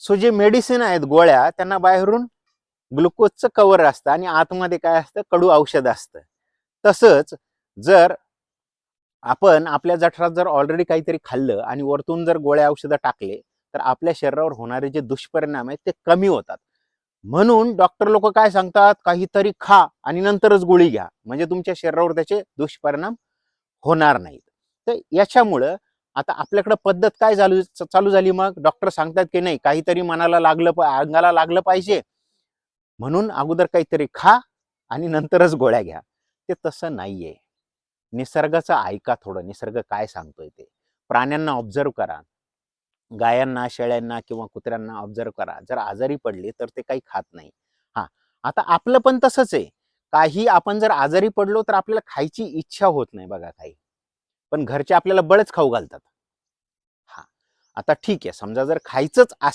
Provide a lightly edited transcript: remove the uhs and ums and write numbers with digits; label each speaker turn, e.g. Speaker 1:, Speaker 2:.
Speaker 1: So जे medicine आहेत गोळ्या त्यांना बाहेरून ग्लुकोजचं कव्हर असतं आणि आतमध्ये काय असतं, कडू औषध असतं. तसंच जर आपण आपल्या जठरात जर ऑलरेडी काहीतरी खाल्लं आणि वरतून जर गोळ्या औषधं टाकले तर आपल्या शरीरावर होणारे जे दुष्परिणाम आहेत ते कमी होतात. म्हणून डॉक्टर लोक काय सांगतात, काहीतरी खा आणि नंतरच गोळी घ्या, म्हणजे तुमच्या शरीरावर त्याचे दुष्परिणाम होणार नाहीत. तर याच्यामुळं आता आपल्याकडे पद्धत काय चालू झाली, मग डॉक्टर सांगतात की नाही काहीतरी मनाला लागलं, अंगाला लागलं पाहिजे म्हणून अगोदर काहीतरी खा आणि नंतरच गोळ्या घ्या. ते तसं नाहीये. निसर्गाचं ऐका थोडं, निसर्ग काय सांगतोय ते. प्राण्यांना ऑब्झर्व करा, गायांना, शेळ्यांना किंवा कुत्र्यांना ऑब्झर्व करा. जर आजारी पडले तर ते काही खात नाही. हा, आता आपलं पण तसंच आहे. काही आपण जर आजारी पडलो तर आपल्याला खायची इच्छा होत नाही बघा काही, पण घरचे आपल्याला बळच खाऊ घालतात. हा, आता ठीक आहे, समजा जर खायचंच